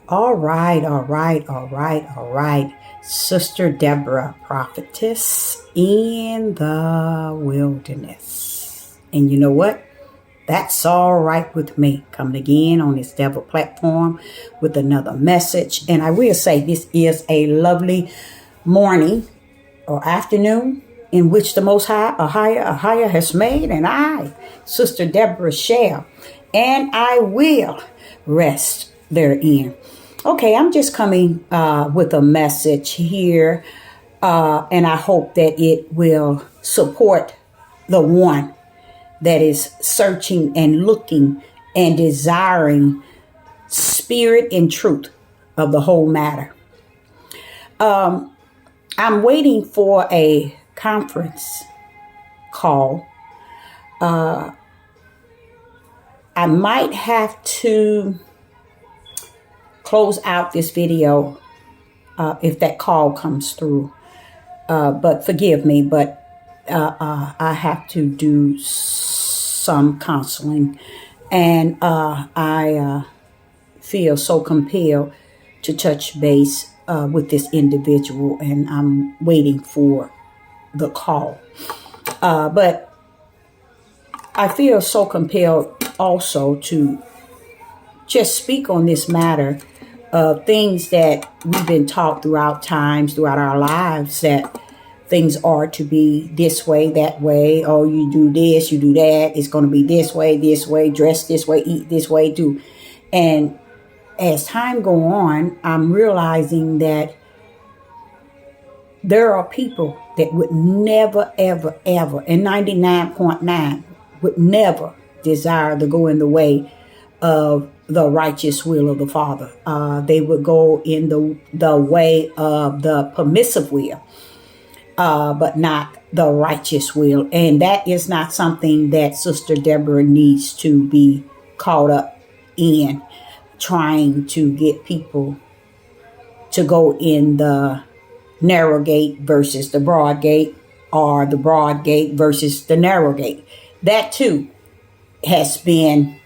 All right. Sister Deborah, prophetess in the wilderness. And you know what? That's all right with me. Coming again on this Devil platform with another message. And I will say this is a lovely morning or afternoon in which the Most High, a higher has made. And I, Sister Deborah, shall. And I will rest therein. Okay, I'm just coming with a message here, and I hope that it will support the one that is searching and looking and desiring spirit and truth of the whole matter. I'm waiting for a conference call. I might have to close out this video if that call comes through. But forgive me, but I have to do some counseling. And I feel so compelled to touch base with this individual, and I'm waiting for the call. But I feel so compelled also to just speak on this matter of things that we've been taught throughout our lives, that things are to be this way, that way. Oh, you do this, you do that. It's going to be this way, dress this way, eat this way, do. And as time go on, I'm realizing that there are people that would never, ever, ever, and 99.9 would never desire to go in the way of the righteous will of the Father. They would go in the way of the permissive will, but not the righteous will. And that is not something that Sister Deborah needs to be caught up in, trying to get people to go in the narrow gate versus the broad gate, or the broad gate versus the narrow gate. That too has been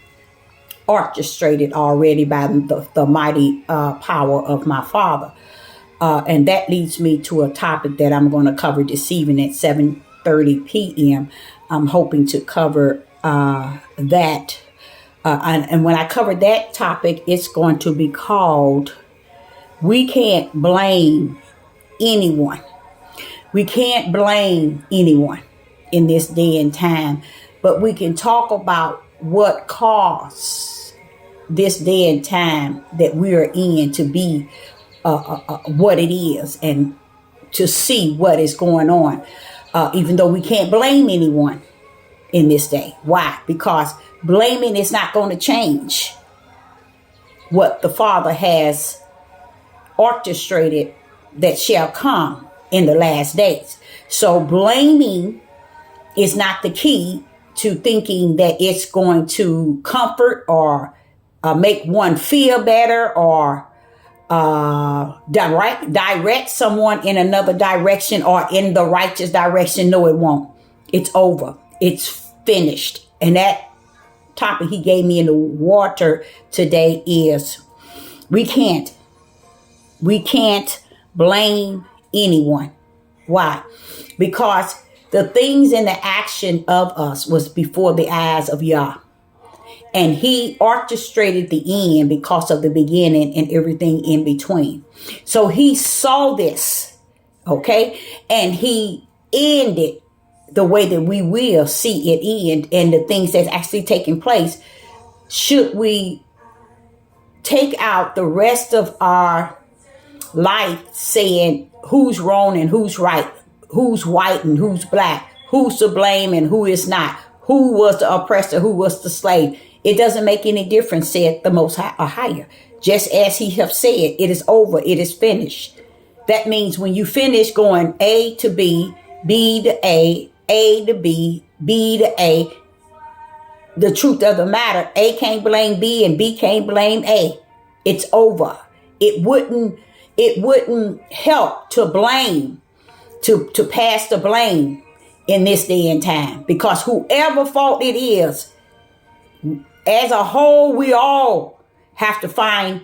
orchestrated already by the mighty power of my Father. And that leads me to a topic that I'm going to cover this evening at 7:30 p.m. I'm hoping to cover that. And when I cover that topic, it's going to be called, We Can't Blame Anyone. We can't blame anyone in this day and time, but we can talk about what caused this day and time that we are in to be what it is, and to see what is going on, even though we can't blame anyone in this day. Why? Because blaming is not going to change what the Father has orchestrated that shall come in the last days. So blaming is not the key to thinking that it's going to comfort or make one feel better, or direct someone in another direction or in the righteous direction. No, it won't. It's over. It's finished. And that topic he gave me in the water today is we can't blame anyone. Why? Because the things in the action of us was before the eyes of Yah. And he orchestrated the end because of the beginning and everything in between. So he saw this, okay? And he ended the way that we will see it end, and the things that's actually taking place. Should we take out the rest of our life saying who's wrong and who's right, who's white and who's black, who's to blame and who is not, who was the oppressor, who was the slave? It doesn't make any difference, said the Most High, or higher. Just as he have said, it is over, it is finished. That means when you finish going A to B, B to A to B, B to A, the truth of the matter, A can't blame B and B can't blame A. It's over. It wouldn't help to blame, to pass the blame in this day and time, because whoever fault it is, as a whole, we all have to find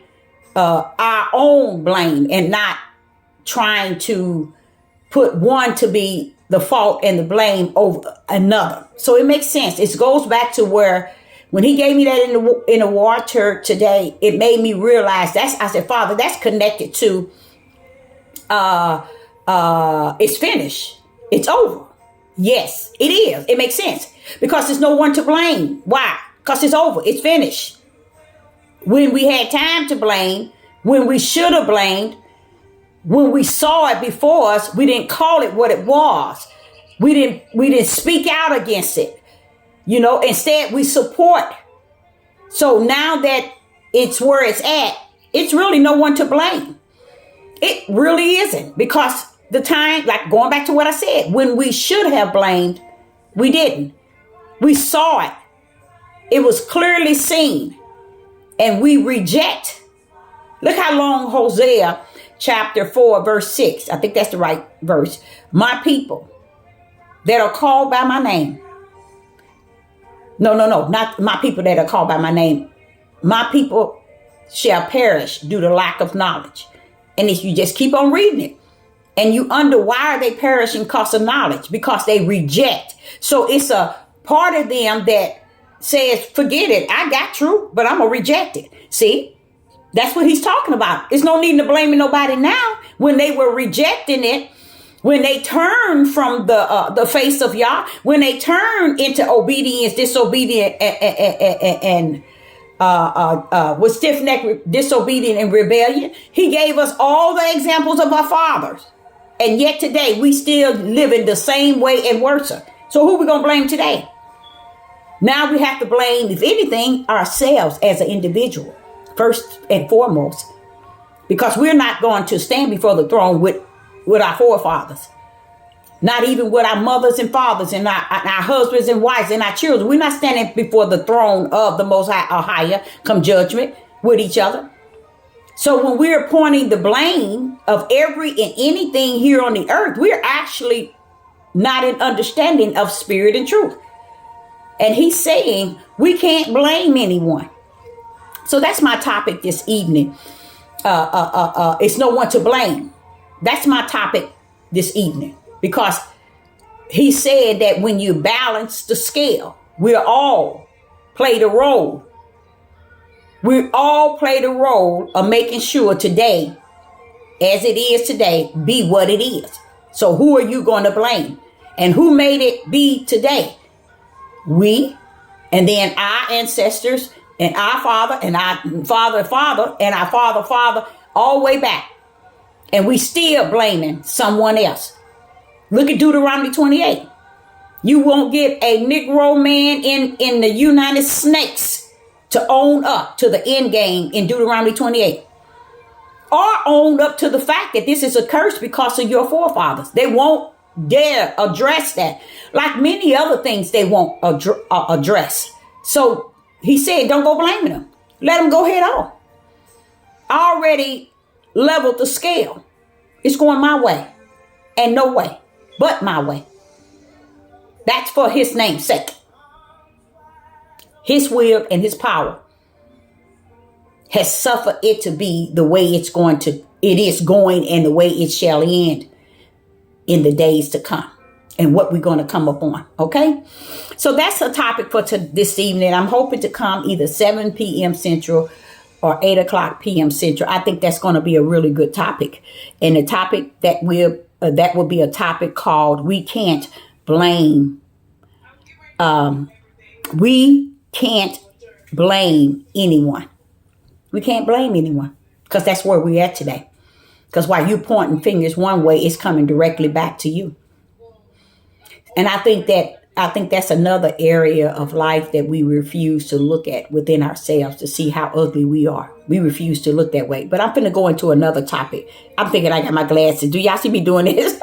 our own blame and not trying to put one to be the fault and the blame over another. So it makes sense. It goes back to where when he gave me that in the water today, it made me realize I said, Father, that's connected to it's finished. It's over. Yes, it is. It makes sense because there's no one to blame. Why? Because it's over. It's finished. When we had time to blame, when we should have blamed, when we saw it before us, we didn't call it what it was. We didn't speak out against it. Instead we support. So now that it's where it's at, it's really no one to blame. It really isn't, because the time, like going back to what I said, when we should have blamed, we didn't. We saw it. It was clearly seen, and we reject. Look how long Hosea chapter 4, verse 6. I think that's the right verse. My people that are called by my name. No, not my people that are called by my name. My people shall perish due to lack of knowledge. And if you just keep on reading it, and you wonder why are they perishing because of knowledge? Because they reject. So it's a part of them that says, forget it. I got truth, but I'm going to reject it. See, that's what he's talking about. There's no need to blame nobody now. When they were rejecting it, when they turned from the face of Yah, when they turned into obedience, disobedient, and was stiff-necked, disobedient, and rebellion, he gave us all the examples of our fathers. And yet today, we still live in the same way and worse. So who are we going to blame today? Now we have to blame, if anything, ourselves as an individual, first and foremost, because we're not going to stand before the throne with our forefathers, not even with our mothers and fathers and our husbands and wives and our children. We're not standing before the throne of the Most High or higher come judgment with each other. So when we're pointing the blame of every and anything here on the earth, we're actually not in understanding of spirit and truth. And he's saying we can't blame anyone. So that's my topic this evening. It's no one to blame. That's my topic this evening, because he said that when you balance the scale, we all play the role. We all play the role of making sure today, as it is today, be what it is. So who are you going to blame? And who made it be today? We, and then our ancestors, and our father, and our father, and our father, all the way back. And we still blaming someone else. Look at Deuteronomy 28. You won't get a Negro man in the United States to own up to the end game in Deuteronomy 28. Or own up to the fact that this is a curse because of your forefathers. They won't dare address that. Like many other things they won't address. So he said, don't go blaming them. Let them go head on. I already leveled the scale. It's going my way and no way but my way. That's for his name's sake. His will and his power has suffered it to be the way it is going and the way it shall end in the days to come and what we're going to come up on. Okay. So that's a topic for this evening. I'm hoping to come either 7 p.m. Central or 8 o'clock p.m. Central. I think that's going to be a really good topic. And the topic that will be a topic called We Can't Blame. We can't blame anyone. We can't blame anyone because that's where we're at today. Because while you pointing fingers one way, it's coming directly back to you. And I think that's another area of life that we refuse to look at within ourselves to see how ugly we are. We refuse to look that way. But I'm going to go into another topic. I'm thinking I got my glasses. Do y'all see me doing this?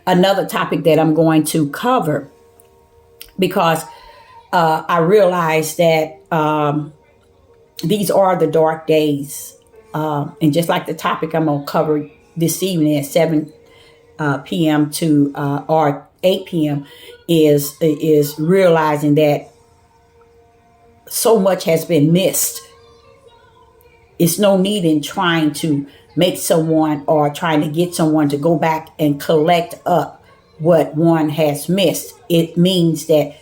Another topic that I'm going to cover because I realize that these are the dark days. And just like the topic I'm going to cover this evening at 7 p.m. to or 8 p.m. is realizing that so much has been missed It's no need in trying to make someone or trying to get someone to go back and collect up what one has missed. It means that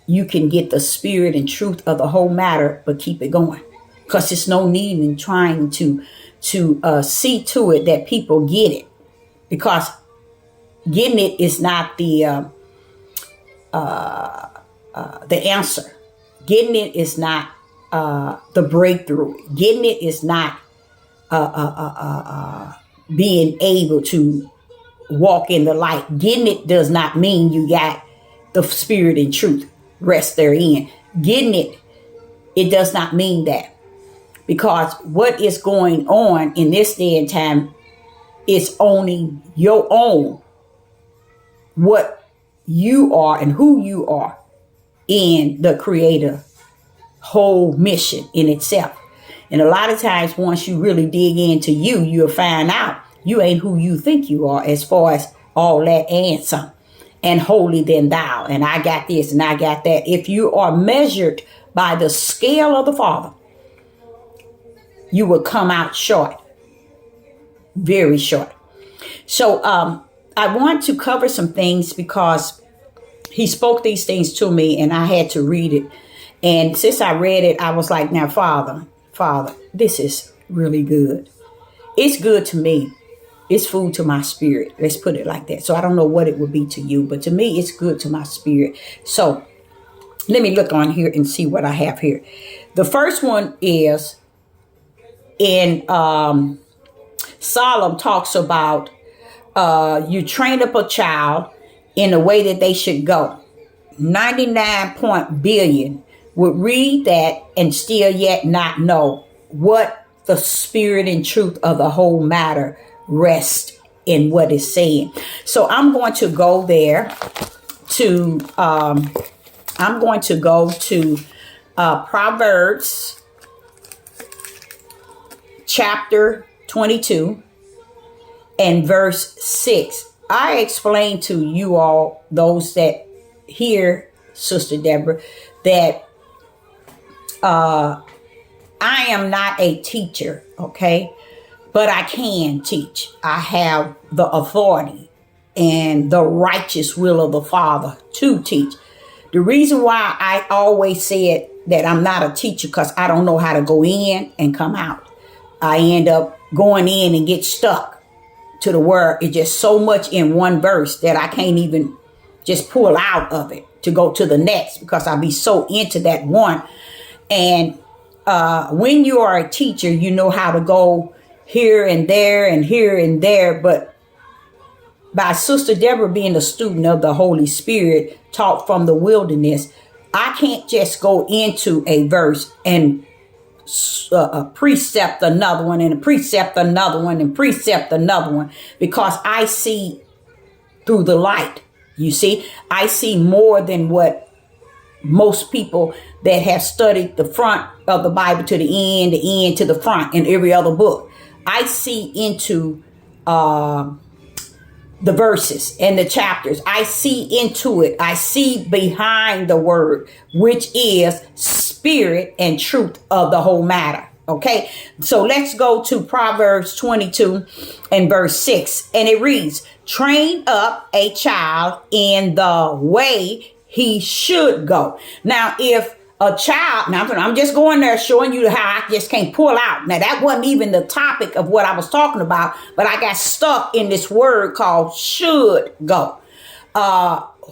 you can get the spirit and truth of the whole matter, but keep it going. Because there's no need in trying to see to it that people get it. Because getting it is not the answer. Getting it is not the breakthrough. Getting it is not being able to walk in the light. Getting it does not mean you got the spirit and truth rest therein. Getting it does not mean that. Because what is going on in this day and time is owning your own, what you are and who you are in the Creator whole mission in itself. And a lot of times once you really dig into you, you'll find out you ain't who you think you are, as far as all that and some, and holy than thou, and I got this and I got that. If you are measured by the scale of the Father, you will come out short, very short. So I want to cover some things because he spoke these things to me and I had to read it. And since I read it, I was like, now, Father, this is really good. It's good to me. It's food to my spirit. Let's put it like that. So I don't know what it would be to you, but to me, it's good to my spirit. So let me look on here and see what I have here. The first one is in Solomon talks about you train up a child in the way that they should go. 99 billion would read that and still yet not know what the spirit and truth of the whole matter rest in what is saying. So I'm going to go there to Proverbs chapter 22 and verse 6. I explained to you all, those that hear Sister Deborah, that I am not a teacher, okay? But I can teach. I have the authority and the righteous will of the Father to teach. The reason why I always said that I'm not a teacher, because I don't know how to go in and come out. I end up going in and get stuck to the word. It's just so much in one verse that I can't even just pull out of it to go to the next, because I'll be so into that one. And when you are a teacher, you know how to go here and there and here and there. But by Sister Deborah being a student of the Holy Spirit, taught from the wilderness, I can't just go into a verse and precept another one and precept another one and precept another one, because I see through the light. You see, I see more than what most people that have studied the front of the Bible to the end to the front in every other book. I see into the verses and the chapters. I see into it. I see behind the word, which is spirit and truth of the whole matter. Okay, so let's go to Proverbs 22 and verse 6. And it reads, train up a child in the way he should go. Now, if a child, now I'm just going there showing you how I just can't pull out. Now, that wasn't even the topic of what I was talking about, but I got stuck in this word called should go.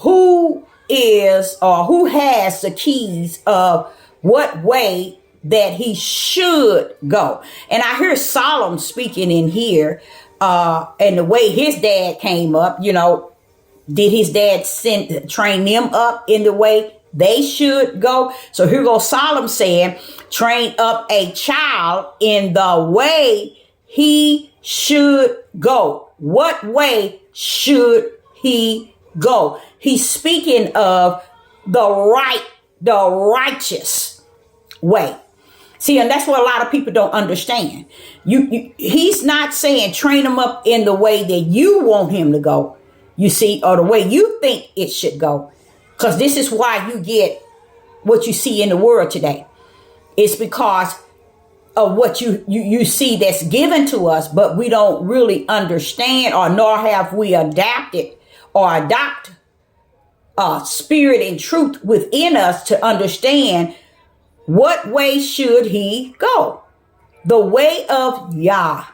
Who is or who has the keys of what way that he should go? And I hear Solomon speaking in here, and the way his dad came up, you know, did his dad train them up in the way they should go? So here goes Solomon saying, train up a child in the way he should go. What way should he go? He's speaking of the righteous way. See, and that's what a lot of people don't understand. He's not saying train him up in the way that you want him to go, you see, or the way you think it should go. Because this is why you get what you see in the world today. It's because of what you see that's given to us, but we don't really understand, or nor have we adapted or adopt spirit and truth within us to understand what way should he go. The way of Yah.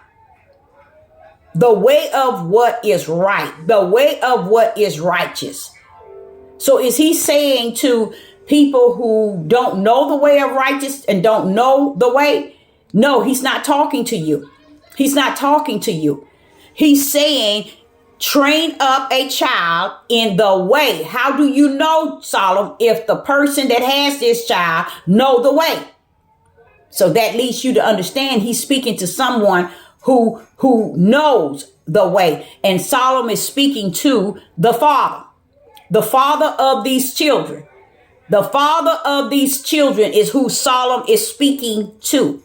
The way of what is right. The way of what is righteous. So is he saying to people who don't know the way of righteous and don't know the way? No, he's not talking to you. He's not talking to you. He's saying, train up a child in the way. How do you know, Solomon, if the person that has this child know the way? So that leads you to understand he's speaking to someone who knows the way. And Solomon is speaking to the father of these children. The father of these children is who Solomon is speaking to.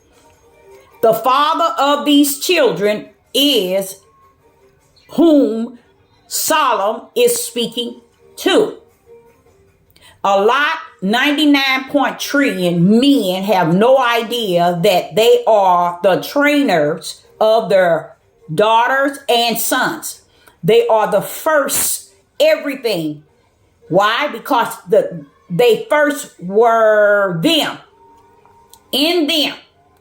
The father of these children is whom Solomon is speaking to. A lot, 99.3 men have no idea that they are the trainers of their daughters and sons. They are the first everything. Why? Because they first were them. In them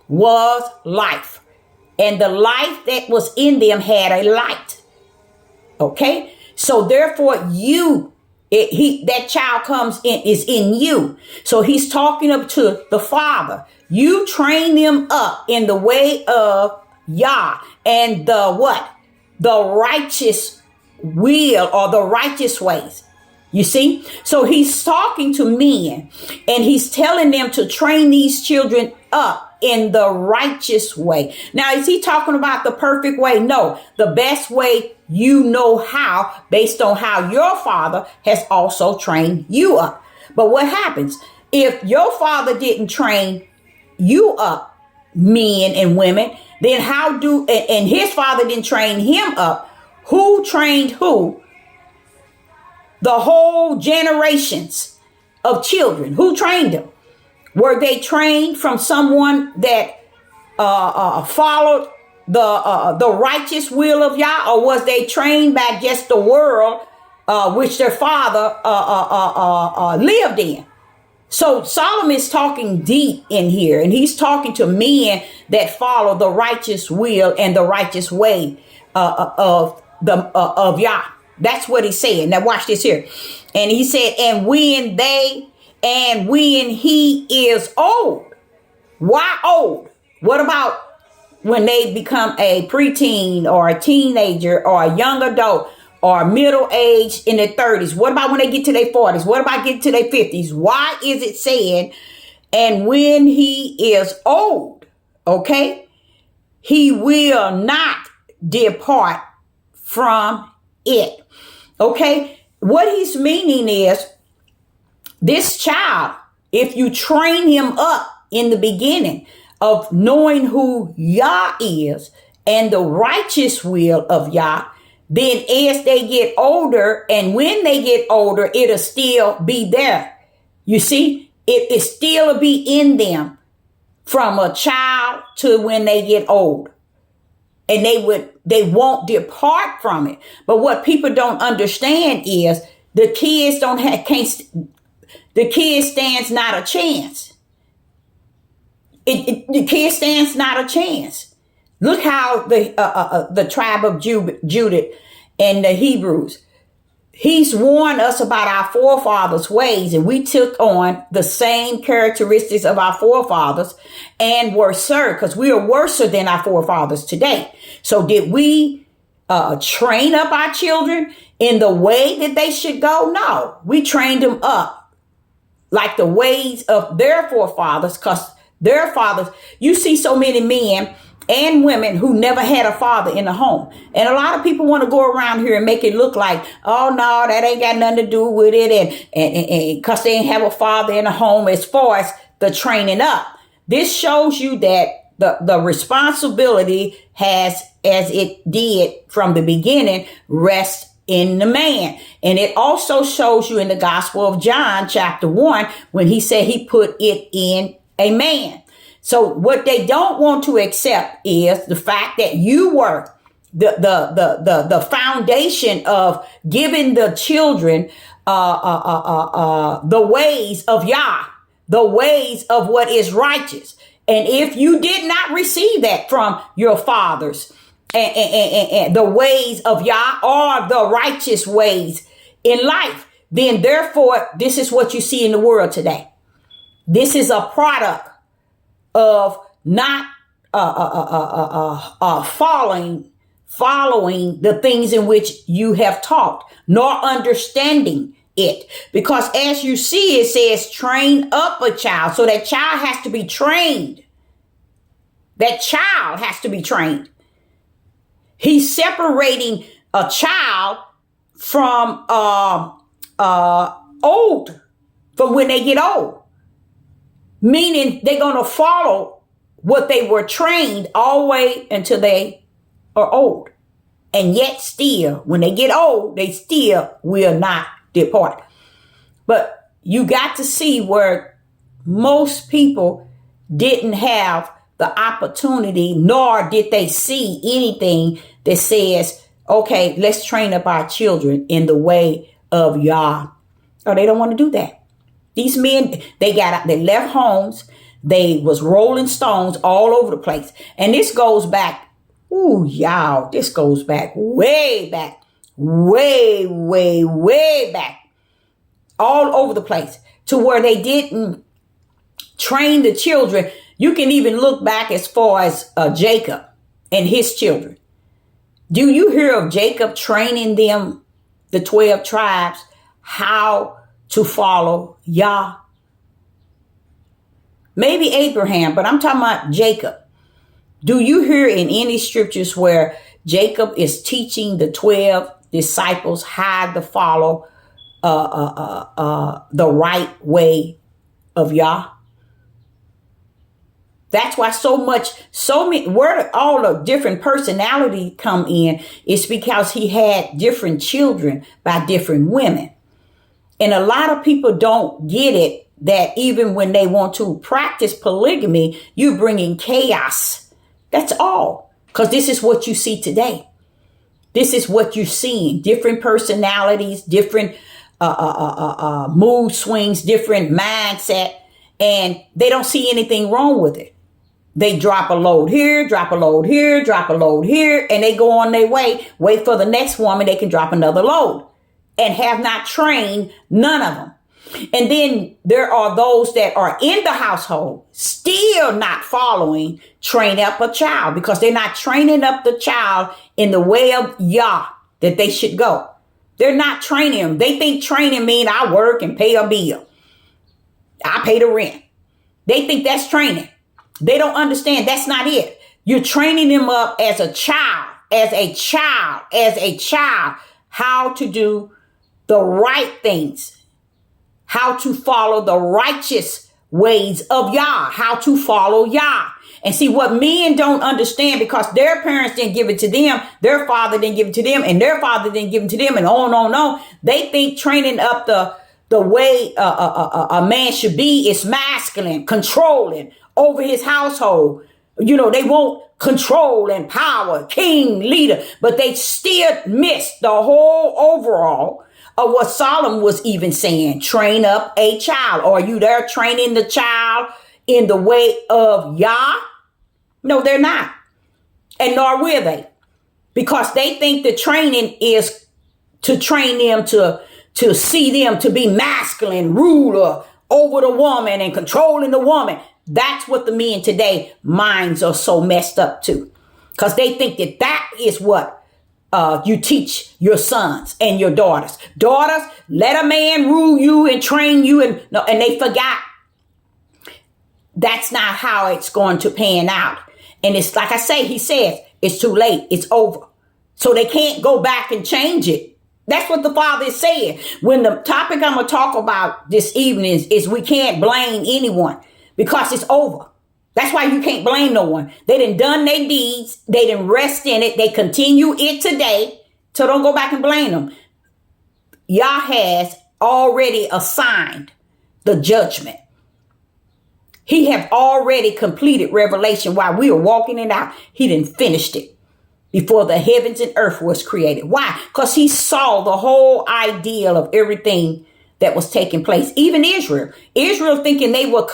was life. And the life that was in them had a light. Okay? So therefore that child comes in, is in you. So he's talking up to the father. You train them up in the way of Yah and the what? The righteous will, or the righteous ways. You see? So he's talking to men and he's telling them to train these children up in the righteous way. Now, is he talking about the perfect way? No, the best way you know how, based on how your father has also trained you up. But what happens if your father didn't train you up, men and women? Then and his father didn't train him up. Who trained who? The whole generations of children. Who trained them? Were they trained from someone that followed the righteous will of Yah, or was they trained by just the world which their father lived in? So Solomon is talking deep in here, and he's talking to men that follow the righteous will and the righteous way of Yah. That's what he's saying. Now watch this here. And he said, and when he is old. Why old? What about when they become a preteen or a teenager or a young adult or middle age in their 30s? What about when they get to their 40s? What about getting to their 50s? Why is it saying, and when he is old, okay, he will not depart from it. Okay, what he's meaning is this child, if you train him up in the beginning of knowing who Yah is and the righteous will of Yah, then as they get older, and when they get older, it'll still be there. You see, it still will be in them from a child to when they get old. And they won't depart from it. But what people don't understand is the kids the kid stands not a chance. The kid stands not a chance. Look how the tribe of Judah and the Hebrews, he's warned us about our forefathers' ways, and we took on the same characteristics of our forefathers and were served, because we are worse than our forefathers today. So did we train up our children in the way that they should go? No, we trained them up like the ways of their forefathers, because their fathers, you see so many men and women who never had a father in the home. And a lot of people want to go around here and make it look like, oh no, that ain't got nothing to do with it. And because they ain't have a father in the home, as far as the training up. This shows you that the responsibility has, as it did from the beginning, rest in the man. And it also shows you in the Gospel of John, chapter 1, when he said he put it in a man. So what they don't want to accept is the fact that you were the foundation of giving the children the ways of Yah, the ways of what is righteous. And if you did not receive that from your fathers, and the ways of Yah or the righteous ways in life, then therefore this is what you see in the world today. This is a product of not following the things in which you have taught, nor understanding it. Because as you see, it says train up a child. So that child has to be trained. That child has to be trained. He's separating a child from old, from when they get old. Meaning they're going to follow what they were trained all the way until they are old. And yet still, when they get old, they still will not depart. But you got to see where most people didn't have the opportunity, nor did they see anything that says, okay, let's train up our children in the way of Yah. Or they don't want to do that. These men, they left homes. They was rolling stones all over the place. And this goes back, y'all, this goes back, way back, way back, all over the place, to where they didn't train the children. You can even look back as far as Jacob and his children. Do you hear of Jacob training them, the 12 tribes, how to follow Yah? Maybe Abraham, but I'm talking about Jacob. Do you hear in any scriptures where Jacob is teaching the 12 disciples how to follow the right way of Yah? That's why so many, where all the different personality come in is because he had different children by different women. And a lot of people don't get it, that even when they want to practice polygamy, you bring in chaos. That's all. Because this is what you see today. This is what you're seeing. Different personalities, different mood swings, different mindset. And they don't see anything wrong with it. They drop a load here, drop a load here, drop a load here, and they go on their way, wait for the next woman, they can drop another load, and have not trained none of them. And then there are those that are in the household still not following train up a child, because they're not training up the child in the way of Yah that they should go. They're not training them. They think training means I work and pay a bill. I pay the rent. They think that's training. They don't understand that's not it. You're training them up as a child, how to do the right things, how to follow the righteous ways of Yah, how to follow Yah. And see, what men don't understand, because their parents didn't give it to them, their father didn't give it to them, and their father didn't give it to them, and on. They think training up the way a man should be is masculine, controlling over his household. You know, they want control and power, king, leader, but they still miss the whole overall of what Solomon was even saying. Train up a child. Are you there training the child in the way of Yah? No, they're not. And nor will they. Because they think the training is to train them to see them to be masculine, ruler over the woman and controlling the woman. That's what the men today minds are so messed up to. Because they think that is what you teach your sons and your daughters. Daughters, let a man rule you and train you. And they forgot that's not how it's going to pan out. And it's like I say, he says, it's too late. It's over. So they can't go back and change it. That's what the Father is saying. When the topic I'm going to talk about this evening is we can't blame anyone, because it's over. That's why you can't blame no one. They done their deeds. They didn't rest in it. They continue it today. So don't go back and blame them. Yah has already assigned the judgment. He have already completed revelation while we were walking it out. He didn't finished it before the heavens and earth was created. Why? Because he saw the whole ideal of everything that was taking place. Even Israel. Israel thinking they were,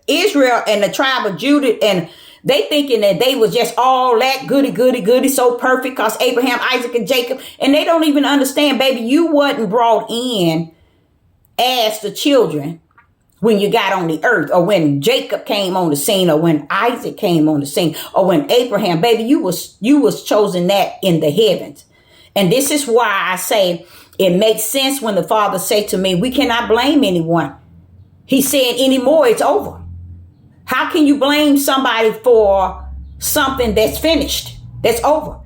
Israel and the tribe of Judah, and they thinking that they was just all that goody, so perfect because Abraham, Isaac, and Jacob. And they don't even understand, baby, you wasn't brought in as the children when you got on the earth, or when Jacob came on the scene, or when Isaac came on the scene, or when Abraham, baby, you was chosen that in the heavens. And this is why I say it makes sense when the Father say to me, we cannot blame anyone. He said anymore, it's over. How can you blame somebody for something that's finished, that's over?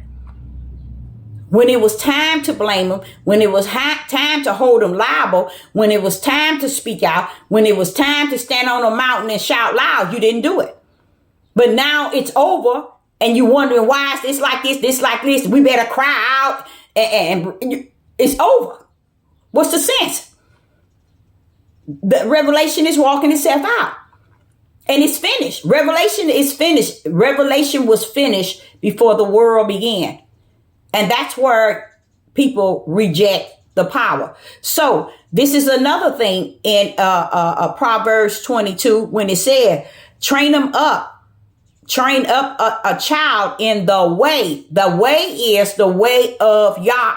When it was time to blame them, when it was time to hold them liable, when it was time to speak out, when it was time to stand on a mountain and shout loud, you didn't do it. But now it's over and you're wondering why is this like this like this. We better cry out and it's over. What's the sense? The revelation is walking itself out. And it's finished. Revelation is finished. Revelation was finished before the world began. And that's where people reject the power. So this is another thing in Proverbs 22 when it said, train up a child in the way. The way is the way of Yah.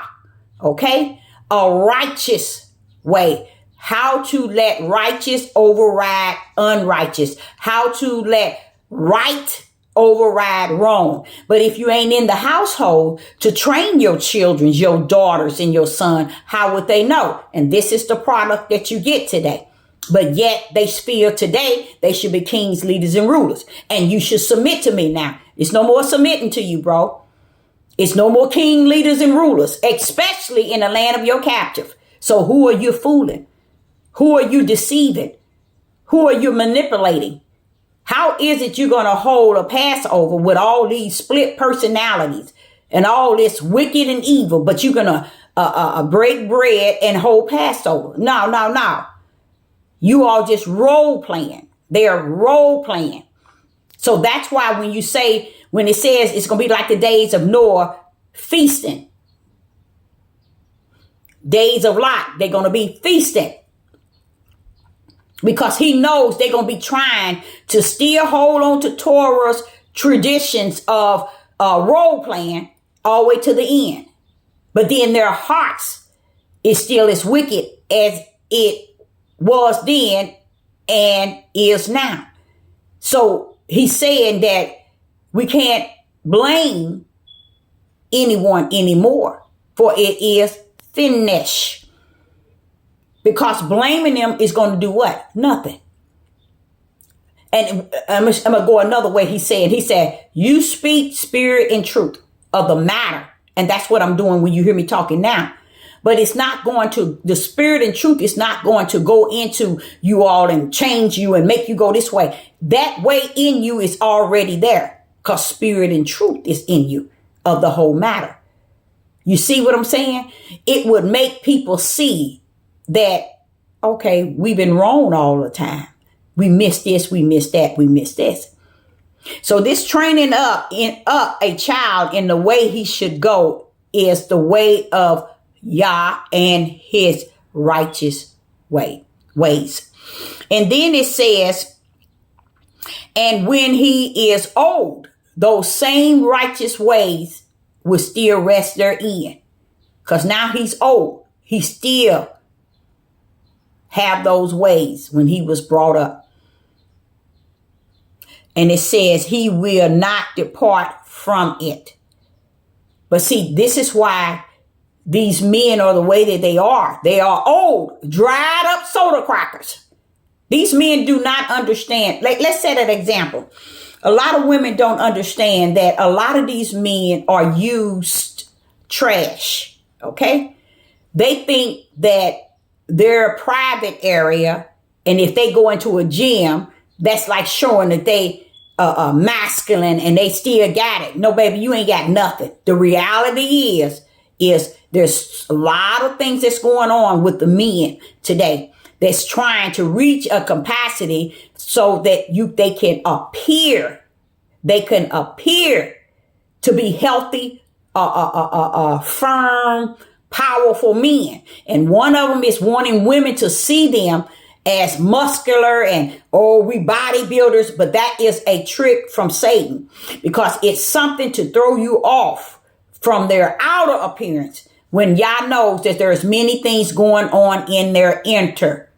Okay? A righteous way. How to let righteous override unrighteous. How to let right override wrong. But if you ain't in the household to train your children, your daughters and your son, how would they know? And this is the product that you get today. But yet they feel today they should be kings, leaders, and rulers. And you should submit to me now. It's no more submitting to you, bro. It's no more king, leaders, and rulers, especially in the land of your captive. So who are you fooling? Who are you deceiving? Who are you manipulating? How is it you're going to hold a Passover with all these split personalities and all this wicked and evil, but you're going to break bread and hold Passover? No. You all just role playing. They're role playing. So that's why when it says it's going to be like the days of Noah, feasting. Days of Lot, they're going to be feasting. Because he knows they're going to be trying to still hold on to Torah's traditions of role playing all the way to the end. But then their hearts is still as wicked as it was then and is now. So he's saying that we can't blame anyone anymore, for it is finished. Because blaming them is going to do what? Nothing. And I'm going to go another way. He said, you speak spirit and truth of the matter. And that's what I'm doing when you hear me talking now. But it's not going to, the spirit and truth is not going to go into you all and change you and make you go this way. That way in you is already there, because spirit and truth is in you of the whole matter. You see what I'm saying? It would make people see that, okay, we've been wrong all the time. We missed this, we missed that, we missed this. So this training up a child in the way he should go is the way of Yah and his righteous ways. And then it says, and when he is old, those same righteous ways will still rest therein. Because now he's old. He still have those ways when he was brought up. And it says he will not depart from it. But see, this is why these men are the way that they are. They are old, dried up soda crackers. These men do not understand. Let's set an example. A lot of women don't understand that a lot of these men are used trash. Okay? They think that their private area, and if they go into a gym, that's like showing that they are masculine and they still got it. No, baby, you ain't got nothing. The reality is there's a lot of things that's going on with the men today. that's trying to reach a capacity so that they can appear. They can appear to be healthy, firm, powerful men. And one of them is wanting women to see them as muscular and, we bodybuilders. But that is a trick from Satan, because it's something to throw you off from their outer appearance when Yah knows that there's many things going on in their inner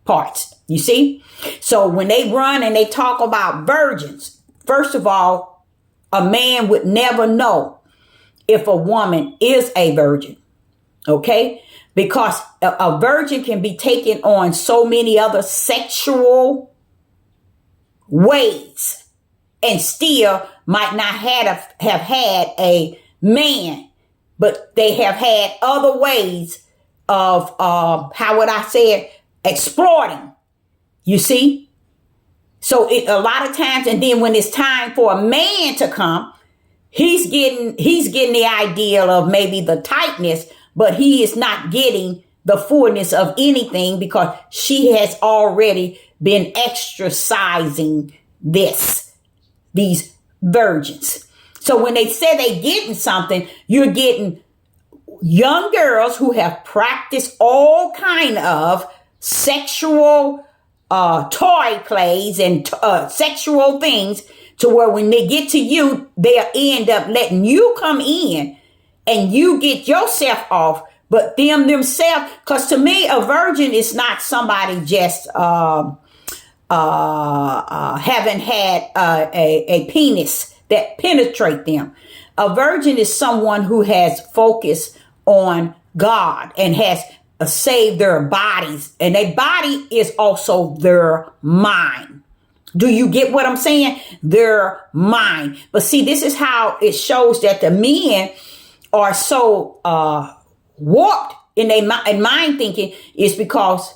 parts. You see? So when they run and they talk about virgins, first of all, a man would never know if a woman is a virgin. Okay? Because a virgin can be taken on so many other sexual ways and still might not have had a man, but they have had other ways of, how would I say it, exploiting. You see? So a lot of times, and then when it's time for a man to come, he's getting the ideal of maybe the tightness, but he is not getting the fullness of anything, because she has already been exercising these virgins. So when they say they getting something, you're getting young girls who have practiced all kind of sexual toy plays and sexual things, to where when they get to you, they'll end up letting you come in and you get yourself off, but themselves. Because to me, a virgin is not somebody just haven't had a penis that penetrate them. A virgin is someone who has focused on God and has saved their bodies, and their body is also their mind. Do you get what I'm saying? Their mind. But see, this is how it shows that the men are so warped in their mind thinking, is because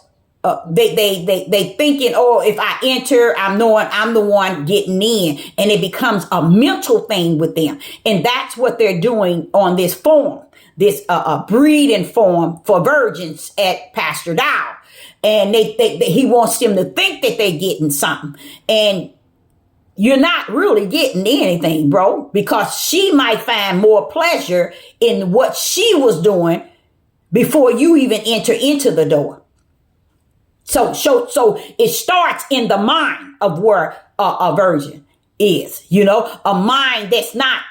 they thinking, if I enter, I'm knowing I'm the one getting in, and it becomes a mental thing with them. And that's what they're doing on this forum, this breeding forum for virgins at Pastor Dow. And he wants them to think that they're getting something. And you're not really getting anything, bro, because she might find more pleasure in what she was doing before you even enter into the door. So it starts in the mind of where a virgin is, a mind that's not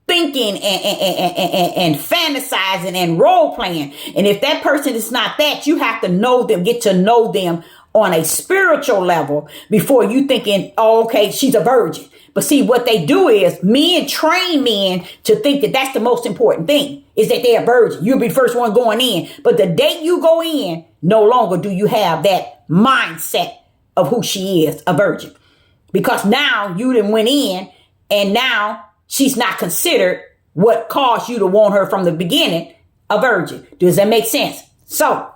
thinking and fantasizing and role playing. And if that person is not that, you have to know them, get to know them on a spiritual level before you thinking, okay, she's a virgin. But see, what they do is men train men to think that that's the most important thing, is that they're a virgin. You'll be the first one going in. But the day you go in, no longer do you have that mindset of who she is, a virgin. Because now you done went in, and now she's not considered what caused you to want her from the beginning, a virgin. Does that make sense? So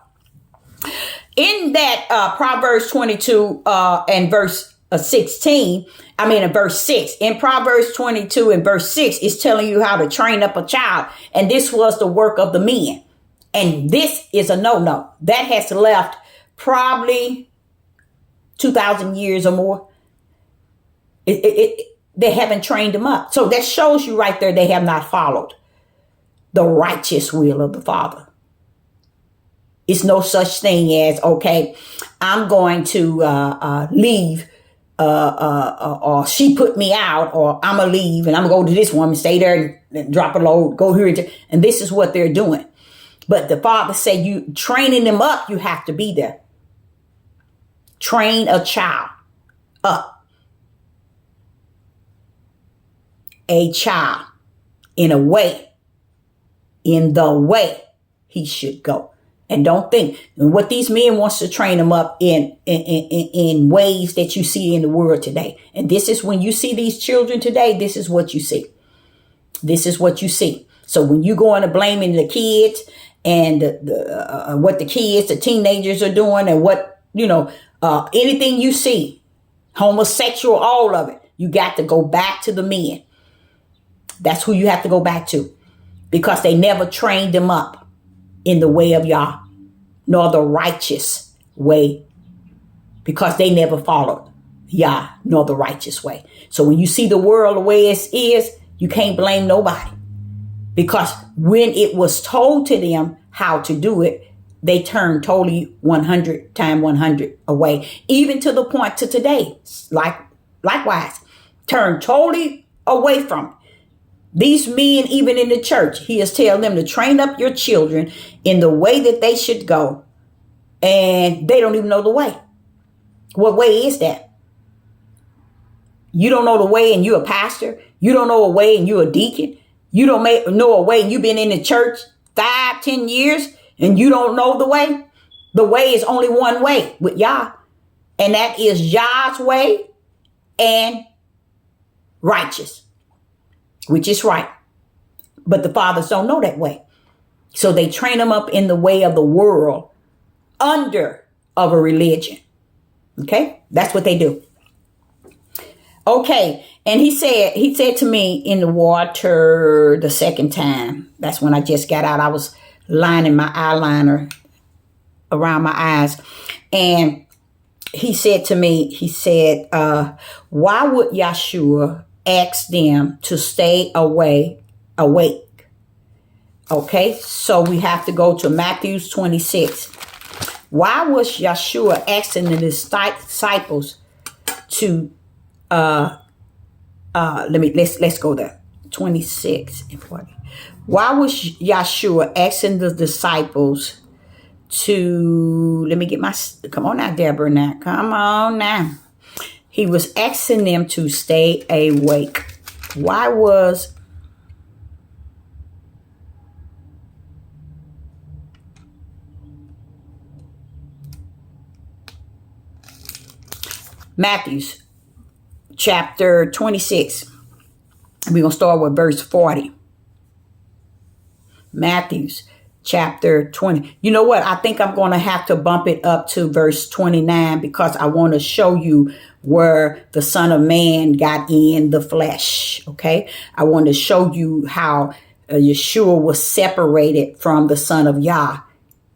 in that Proverbs 22 and verse 16, in verse 6, in Proverbs 22 and verse 6, is telling you how to train up a child. And this was the work of the men. And this is a no-no. That has left probably 2,000 years or more. They haven't trained them up. So that shows you right there, they have not followed the righteous will of the Father. It's no such thing as, okay, I'm going to leave, or she put me out, or I'm going to leave and I'm going to go to this woman, stay there and drop a load, go here. And this is what they're doing. But the Father said, you training them up, you have to be there. Train a child up. A child in the way he should go. And don't think, and what these men wants to train them up in ways that you see in the world today. And this is when you see these children today, this is what you see. This is what you see. So when you go into blaming the kids and what the kids, the teenagers are doing, and what, anything you see, homosexual, all of it, you got to go back to the men. That's who you have to go back to, because they never trained them up in the way of Yah. nor the righteous way, because they never followed Yah nor the righteous way. So when you see the world the way it is, you can't blame nobody, because when it was told to them how to do it, they turned totally 100 times 100 away, even to the point to today. Likewise, turned totally away from it. These men, even in the church, he is telling them to train up your children in the way that they should go. And they don't even know the way. What way is that? You don't know the way and you're a pastor. You don't know a way and you're a deacon. You don't know a way and you've been in the church 5-10 years and you don't know the way. The way is only one way with Yah. And that is Yah's way and righteous, which is right. But the fathers don't know that way. So they train them up in the way of the world under of a religion. Okay, that's what they do. Okay, and he said to me in the water the second time. That's when I just got out. I was lining my eyeliner around my eyes. And he said to me, why would Yahshua ask them to stay awake? Okay, so we have to go to Matthew 26. Why was Yahshua asking the disciples to let's go there. 26 and 40. Why was Yahshua asking the disciples to, come on now, Deborah, now. Come on now. He was asking them to stay awake. Why was Matthew's chapter 26. We're going to start with verse 40. Matthew's chapter 20. You know what? I think I'm going to have to bump it up to verse 29 because I want to show you where the Son of Man got in the flesh. Okay? I want to show you how Yeshua was separated from the Son of Yah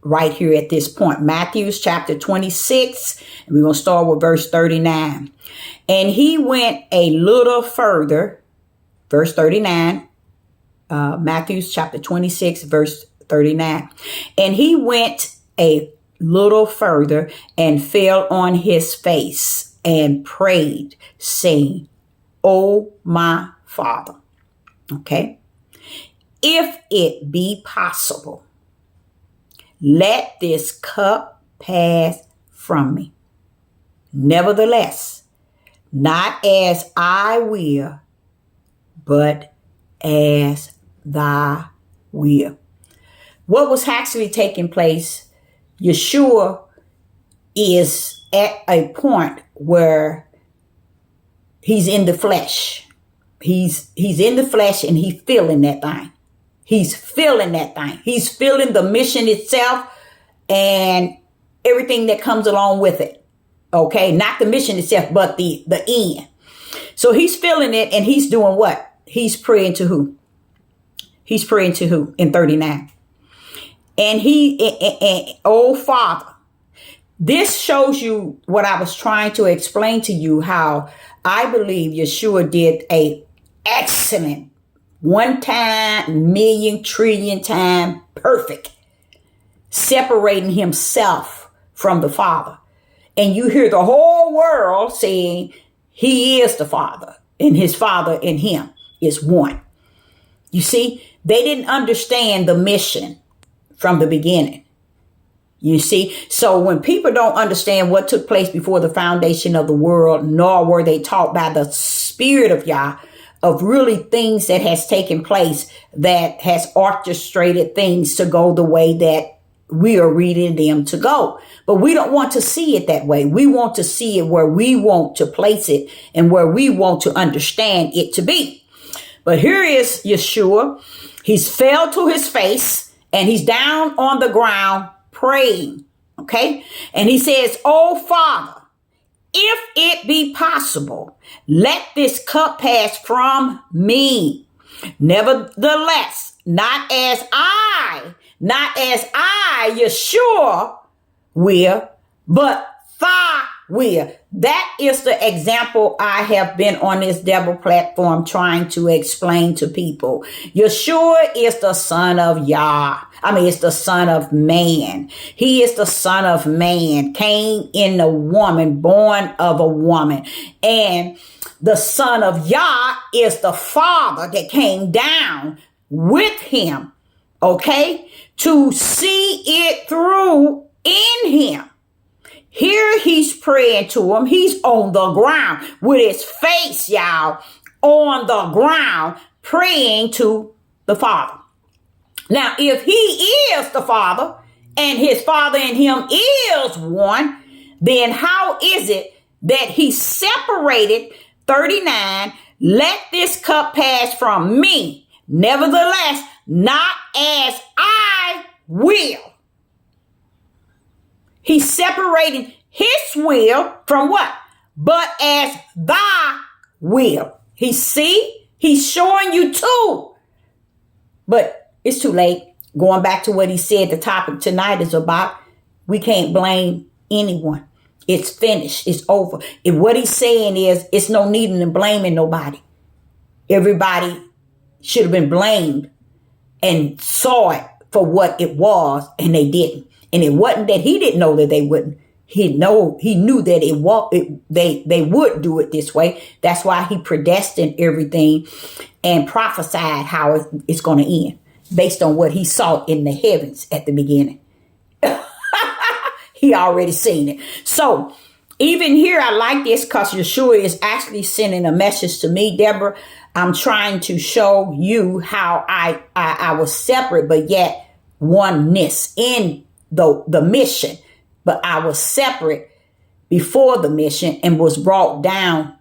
right here at this point. Matthew's chapter 26. And we're going to start with verse 39. And he went a little further. Verse 39. Matthew's chapter 26, verse 39. And he went a little further and fell on his face and prayed, saying, "O my Father." Okay. "If it be possible, let this cup pass from me. Nevertheless, not as I will, but as thy will." What was actually taking place? Yeshua is at a point where he's in the flesh. He's in the flesh and he's feeling that thing. He's feeling that thing. He's feeling the mission itself and everything that comes along with it. Okay, not the mission itself, but the end. So he's feeling it and he's doing what? He's praying to who? He's praying to who in 39? And oh Father, this shows you what I was trying to explain to you, how I believe Yeshua did a excellent, one time, million, trillion time, perfect, separating himself from the Father. And you hear the whole world saying he is the Father and his Father in him is one. You see, they didn't understand the mission from the beginning. You see, so when people don't understand what took place before the foundation of the world, nor were they taught by the Spirit of Yah of really things that has taken place that has orchestrated things to go the way that we are reading them to go. But we don't want to see it that way. We want to see it where we want to place it and where we want to understand it to be. But here is Yeshua. He's fell to his face and he's down on the ground praying. Okay. And he says, "Oh Father, if it be possible, let this cup pass from me. Nevertheless, not as I, Yeshua, will, but thy will. That is the example I have been on this Deborah platform trying to explain to people. Yeshua is the son of Yah. It's the son of man. He is the son of man, came in a woman, born of a woman. And the son of Yah is the father that came down with him, okay, to see it through in him. Here he's praying to him. He's on the ground with his face, y'all, on the ground, praying to the Father. Now, if he is the Father and his Father and him is one, then how is it that he separated 39, let this cup pass from me, nevertheless, not as I will. He's separating his will from what? But as thy will. He's showing you too. But it's too late. Going back to what he said, the topic tonight is about, we can't blame anyone. It's finished. It's over. If what he's saying is, it's no need in blaming nobody. Everybody should have been blamed and saw it for what it was, and they didn't. And it wasn't that he didn't know that they wouldn't. He knew that they would do it this way. That's why he predestined everything and prophesied how it's going to end based on what he saw in the heavens at the beginning. He already seen it. So even here, I like this because Yeshua is actually sending a message to me, Deborah. I'm trying to show you how I was separate, but yet oneness in the mission. But I was separate before the mission and was brought down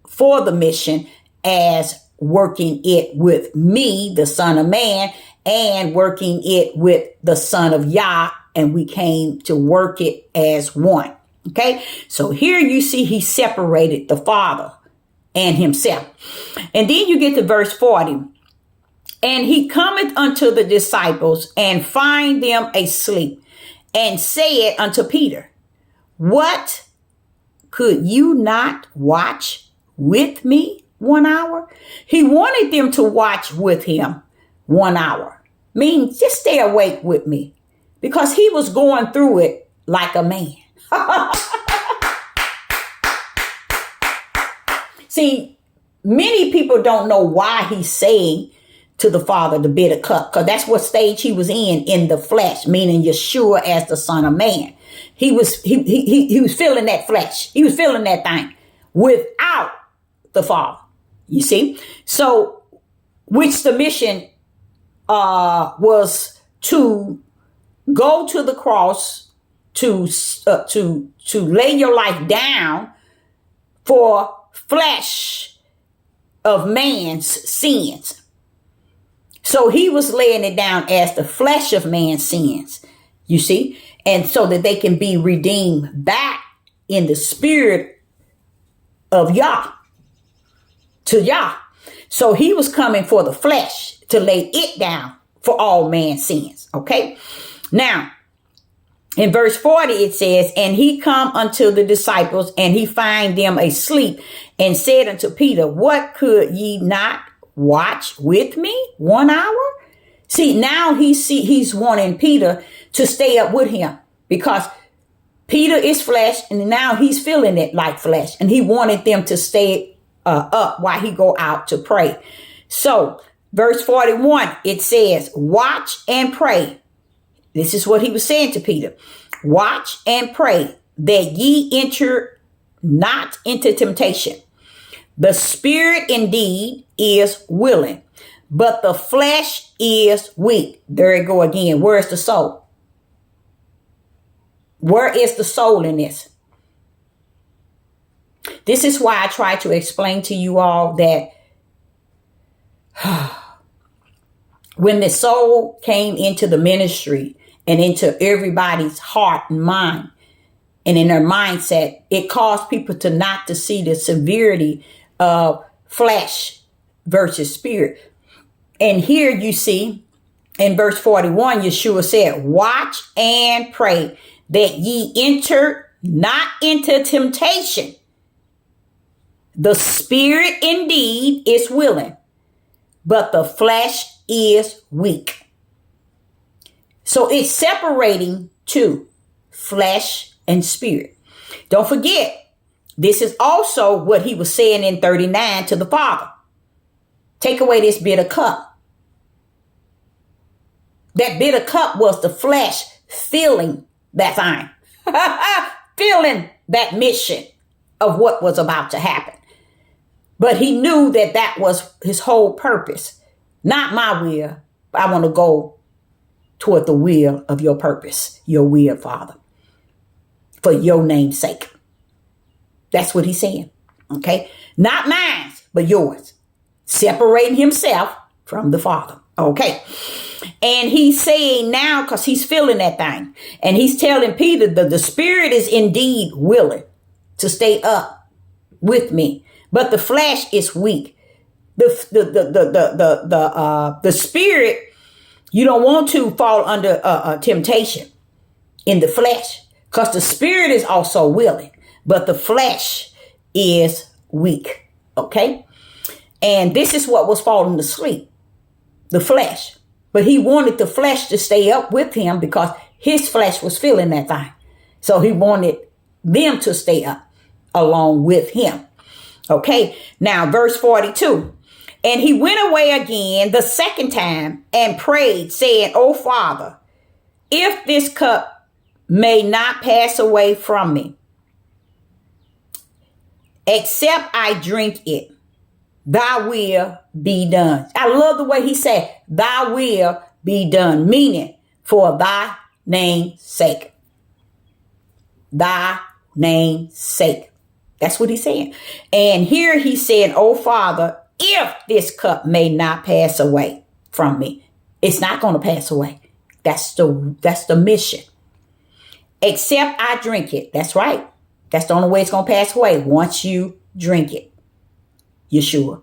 for the mission as working it with me, the Son of Man, and working it with the Son of Yah. And we came to work it as one. Okay. So here you see he separated the Father and himself. And then you get to verse 40. And he cometh unto the disciples and find them asleep, and said unto Peter, what, could you not watch with me 1 hour? He wanted them to watch with him 1 hour. Means just stay awake with me, because he was going through it like a man. See, many people don't know why he's saying to the Father the bitter cup, because that's what stage he was in the flesh, meaning Yeshua as the Son of Man. He was feeling that flesh. He was feeling that thing without the Father. You see? So, which the mission was to go to the cross, to lay your life down for flesh of man's sins. So he was laying it down as the flesh of man's sins, you see, and so that they can be redeemed back in the spirit of Yah, to Yah. So he was coming for the flesh to lay it down for all man's sins. Okay. Now, in verse 40, it says, and he come unto the disciples, and he find them asleep, and said unto Peter, what, could ye not watch with me 1 hour? See, now he's wanting Peter to stay up with him, because Peter is flesh, and now he's feeling it like flesh, and he wanted them to stay up while he go out to pray. So verse 41, it says, watch and pray. This is what he was saying to Peter. Watch and pray that ye enter not into temptation. The spirit indeed is willing, but the flesh is weak. There you go again. Where's the soul? Where is the soul in this? This is why I try to explain to you all that when the soul came into the ministry and into everybody's heart and mind and in their mindset, it caused people to not to see the severity of flesh versus spirit. And here you see in verse 41, Yeshua said, watch and pray that ye enter not into temptation. The spirit indeed is willing, but the flesh is weak. So it's separating two, flesh and spirit. Don't forget, this is also what he was saying in 39 to the Father. Take away this bitter cup. That bitter cup was the flesh feeling that thing, feeling that mission of what was about to happen. But he knew that that was his whole purpose. Not my will. I want to go toward the will of your purpose, your will, Father, for your name's sake. That's what he's saying. Okay. Not mine, but yours. Separating himself from the Father. Okay. And he's saying now, because he's feeling that thing, and he's telling Peter that the spirit is indeed willing to stay up with me, but the flesh is weak. The spirit, you don't want to fall under temptation in the flesh, because the spirit is also willing, but the flesh is weak. Okay. And this is what was falling asleep, the flesh. But he wanted the flesh to stay up with him because his flesh was feeling that thing. So he wanted them to stay up along with him. Okay. Now, verse 42. And he went away again the second time and prayed, saying, O Father, if this cup may not pass away from me, except I drink it, thy will be done. I love the way he said, thy will be done, meaning for thy name's sake. Thy name's sake. That's what he's saying. And here he said, oh Father, if this cup may not pass away from me, it's not going to pass away. That's the mission. Except I drink it. That's right. That's the only way it's going to pass away. Once you drink it. Yeshua.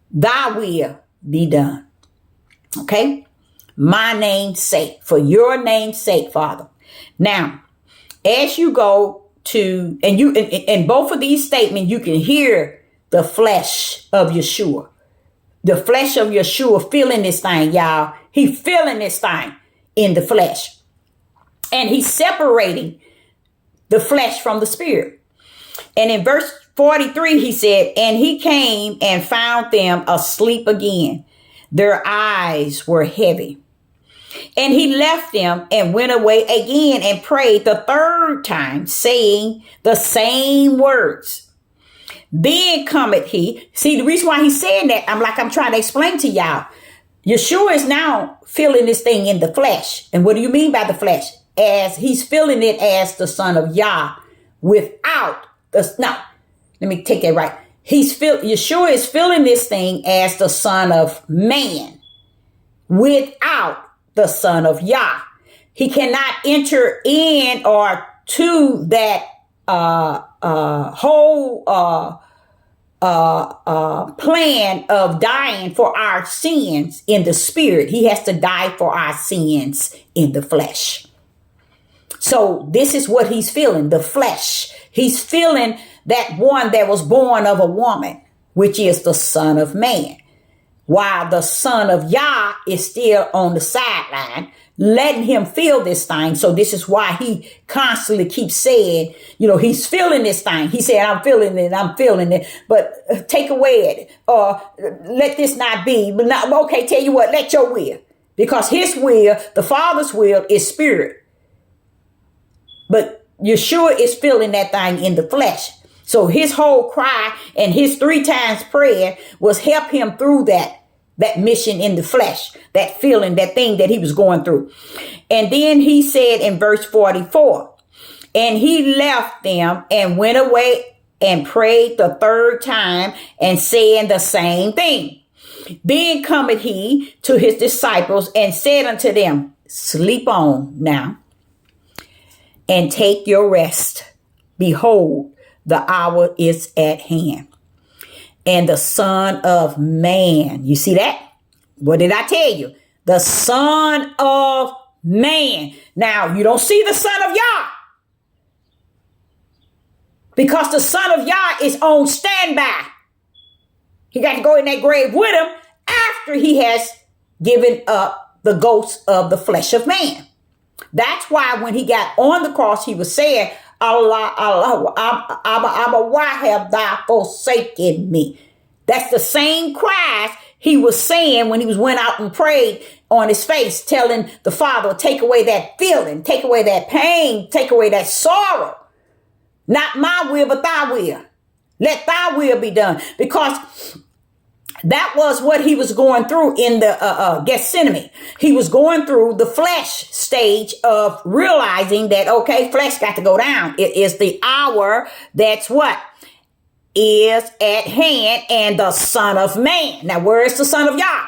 Thy will be done. Okay? My name's sake. For your name's sake, Father. Now, as you go to, and you in both of these statements, you can hear the flesh of Yeshua. The flesh of Yeshua feeling this thing, y'all. He feeling this thing in the flesh. And he's separating the flesh from the spirit. And in verse 43, he said, and he came and found them asleep again. Their eyes were heavy. And he left them and went away again and prayed the third time, saying the same words. Then cometh he. See, the reason why he's saying that, I'm trying to explain to y'all. Yeshua is now feeling this thing in the flesh. And what do you mean by the flesh? As he's feeling it as the son of Yah without the, no, let me take that right. Yeshua is feeling this thing as the son of man without the son of Yah. He cannot enter in or to that whole plan of dying for our sins in the spirit. He has to die for our sins in the flesh. So this is what he's feeling, the flesh. He's feeling that one that was born of a woman, which is the son of man. While the son of Yah is still on the sideline, letting him feel this thing. So this is why he constantly keeps saying, he's feeling this thing. He said, I'm feeling it, but take away it, or let this not be. But not, okay, tell you what, let your will. Because his will, the Father's will, is spirit. But Yeshua is feeling that thing in the flesh. So his whole cry and his 3 times prayer was help him through that mission in the flesh, that feeling, that thing that he was going through. And then he said in verse 44, and he left them and went away and prayed the third time and saying the same thing. Then cometh he to his disciples and said unto them, sleep on now and take your rest. Behold, the hour is at hand. And the Son of Man, you see that? What did I tell you? The Son of Man. Now, you don't see the Son of Yah, because the Son of Yah is on standby. He got to go in that grave with him after he has given up the ghost of the flesh of man. That's why when he got on the cross, he was saying, Allah, Allah, Abba, why have thou forsaken me? That's the same cries he was saying when he went out and prayed on his face, telling the Father, take away that feeling, take away that pain, take away that sorrow. Not my will, but thy will. Let thy will be done. Because that was what he was going through in the Gethsemane. He was going through the flesh stage of realizing that, okay, flesh got to go down. It is the hour that's what is at hand, and the Son of Man. Now, where is the Son of Yah?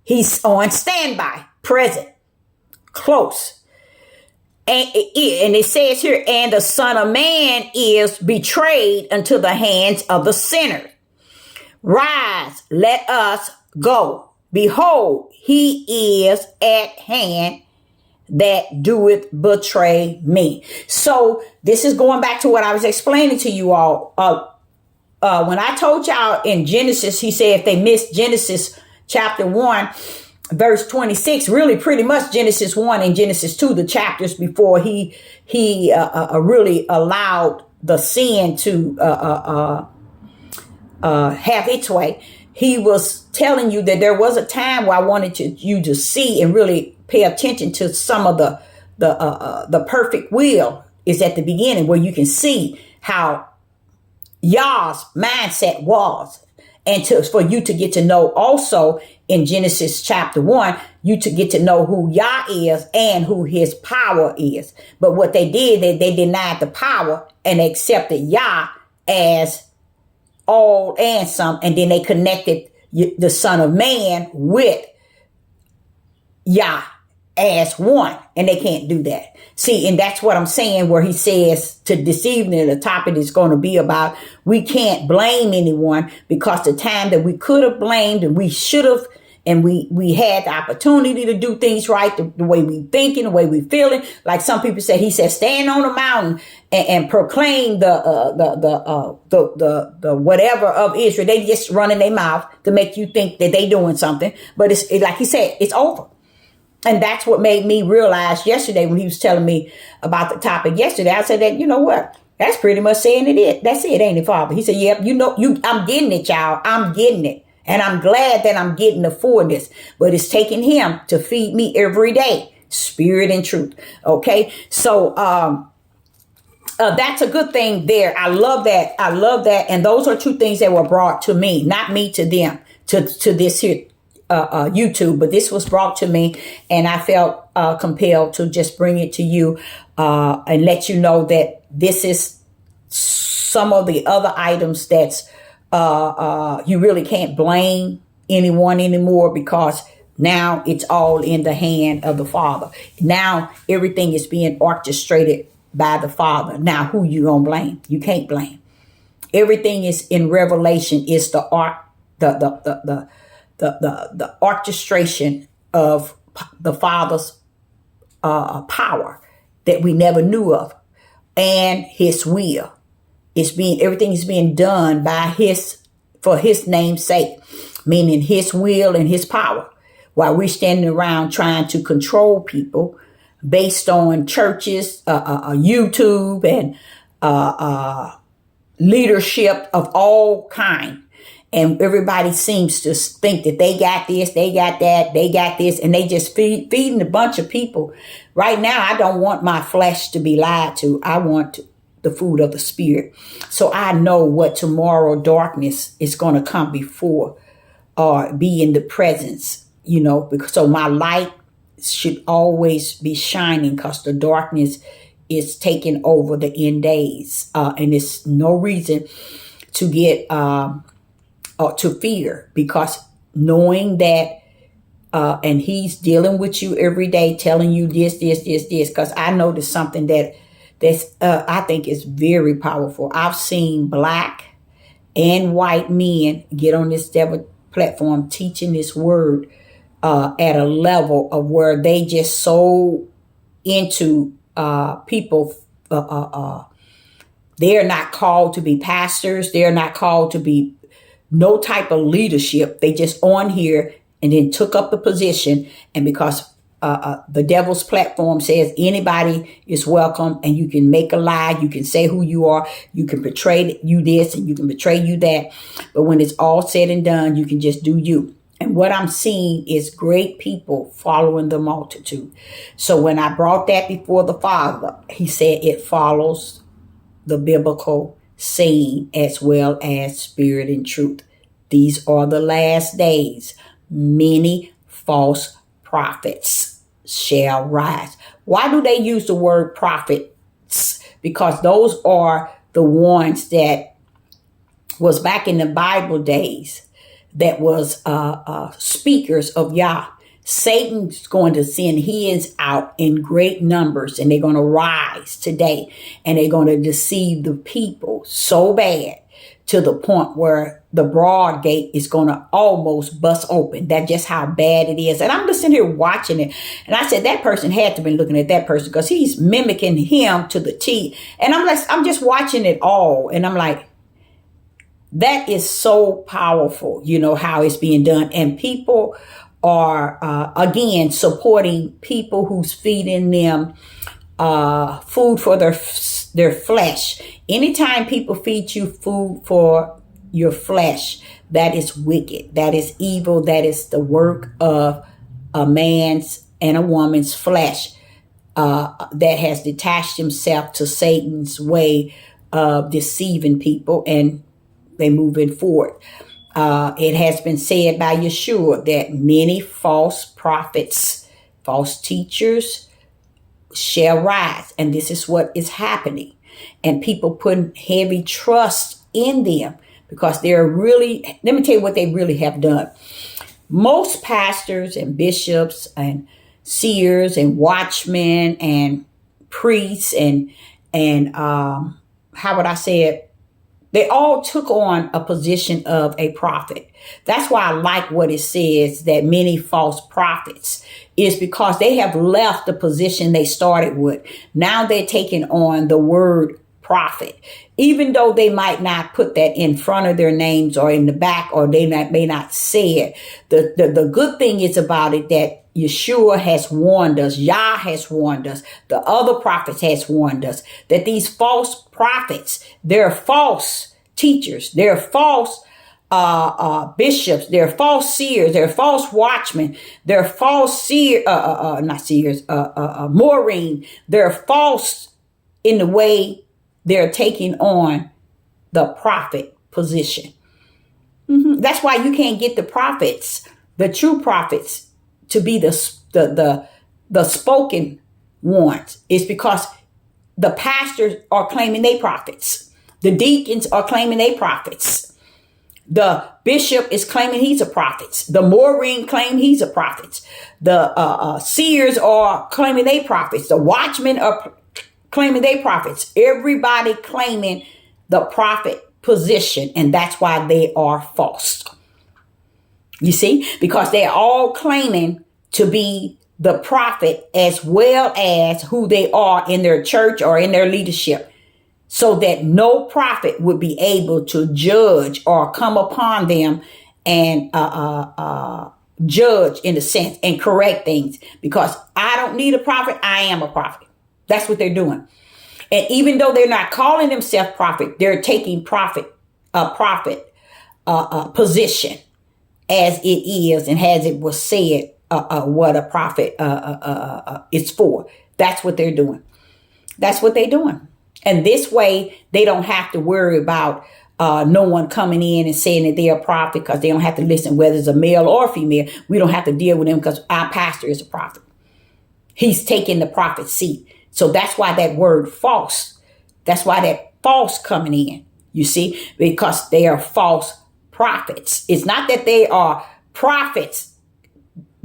He's on standby, present, close. And it says here, and the Son of Man is betrayed into the hands of the sinner. Rise, let us go. Behold, he is at hand that doeth betray me. So this is going back to what I was explaining to you all. When I told y'all in Genesis, he said if they missed Genesis chapter 1, verse 26, really pretty much Genesis 1 and Genesis 2, the chapters before he really allowed the sin to have its way. He was telling you that there was a time where I wanted you to see and really pay attention to some of the perfect will is at the beginning, where you can see how Yah's mindset was. And for you to get to know also in Genesis chapter 1, you to get to know who Yah is and who his power is. But what they did, they denied the power and accepted Yah as all and some. And then they connected the Son of Man with Yah as one. And they can't do that. See, and that's what I'm saying, where he says to this evening, the topic is going to be about, we can't blame anyone, because the time that we could have blamed and we should have, and we had the opportunity to do things right, the way we thinking, the way we feeling. Like some people say, he said, stand on a mountain and proclaim the whatever of Israel. They just running their mouth to make you think that they doing something. But it's like he said, it's over. And that's what made me realize yesterday when he was telling me about the topic yesterday. I said that, you know what? That's pretty much saying it. That's it, ain't it, Father? He said, yep, I'm getting it, y'all. I'm getting it. And I'm glad that I'm getting the fullness. But it's taking him to feed me every day, spirit and truth. Okay? So that's a good thing there. I love that. I love that. And those are two things that were brought to me, not me to them, to this here YouTube, but this was brought to me, and I felt compelled to just bring it to you and let you know that this is some of the other items that's you really can't blame anyone anymore, because now it's all in the hand of the Father. Now everything is being orchestrated by the Father. Now who you gonna blame? You can't blame. Everything is in Revelation. It's the orchestration of the Father's power that we never knew of, and his will. Everything is being done for his name's sake, meaning his will and his power, while we're standing around trying to control people based on churches, YouTube, and leadership of all kind. And everybody seems to think that they got this, they got that, they got this, and they just feeding a bunch of people. Right now, I don't want my flesh to be lied to. I want the food of the Spirit. So I know what tomorrow darkness is going to come before or be in the presence, because so my light should always be shining, because the darkness is taking over the end days. And it's no reason to get to fear, because knowing that and he's dealing with you every day, telling you this, because I noticed something that's I think is very powerful. I've seen black and white men get on this devil platform teaching this word at a level of where they just so into people. They're not called to be pastors. They're not called to be no type of leadership. They just on here and then took up the position. And because the devil's platform says anybody is welcome, and you can make a lie, you can say who you are, you can portray you this and you can portray you that. But when it's all said and done, you can just do you. And what I'm seeing is great people following the multitude. So when I brought that before the Father, he said it follows the biblical saying as well as spirit and truth. These are the last days. Many false prophets shall rise. Why do they use the word prophets? Because those are the ones that was back in the Bible days, that was speakers of Yah. Satan's going to send his out in great numbers, and they're going to rise today, and they're going to deceive the people so bad to the point where the broad gate is going to almost bust open. That's just how bad it is. And I'm just sitting here watching it. And I said, that person had to be looking at that person because he's mimicking him to the T. And I'm just watching it all. And I'm like, that is so powerful, how it's being done. And people are, again, supporting people who's feeding them food for their flesh. Anytime people feed you food for your flesh, that is wicked. That is evil. That is the work of a man's and a woman's flesh that has detached himself to Satan's way of deceiving people, and they moving forward. It has been said by Yeshua that many false prophets, false teachers shall rise. And this is what is happening. And people putting heavy trust in them because they're really, let me tell you what they really have done. Most pastors and bishops and seers and watchmen and priests and how would I say it? They all took on a position of a prophet. That's why I like what it says that many false prophets is because they have left the position they started with. Now they're taking on the word prophet, even though they might not put that in front of their names or in the back, or they may not say it. The good thing is about it that Yeshua has warned us, Yah has warned us, the other prophets has warned us that these false prophets, they're false teachers, they're false bishops, they're false seers, they're false watchmen, they're false Maureen, they're false in the way they're taking on the prophet position. That's why you can't get the prophets, the true prophets, to be the spoken ones. It's because the pastors are claiming they prophets. The deacons are claiming they prophets. The bishop is claiming he's a prophet. The Maureen claim he's a prophet. The seers are claiming they prophets. The watchmen are claiming they prophets. Everybody claiming the prophet position, and that's why they are false. You see, because they're all claiming to be the prophet as well as who they are in their church or in their leadership, so that no prophet would be able to judge or come upon them and judge in a sense and correct things. Because I don't need a prophet, I am a prophet. That's what they're doing. And even though they're not calling themselves prophet, they're taking prophet position as it is and as it was said what a prophet is for. That's what they're doing. That's what they're doing. And this way, they don't have to worry about no one coming in and saying that they're a prophet, because they don't have to listen whether it's a male or female. We don't have to deal with them because our pastor is a prophet. He's taking the prophet seat. So that's why that word false, that's why that false coming in, you see, because they are false prophets. It's not that they are prophets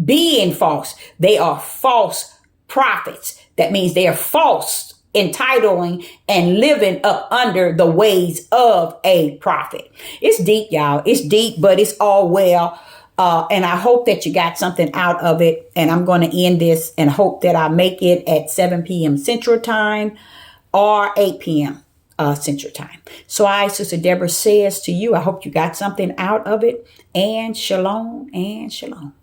being false. They are false prophets. That means they are false, entitling and living up under the ways of a prophet. It's deep, y'all. It's deep, but it's all well. And I hope that you got something out of it. And I'm going to end this and hope that I make it at 7 p.m. Central Time or 8 p.m. Central Time. So Sister Deborah says to you, I hope you got something out of it. And shalom and shalom.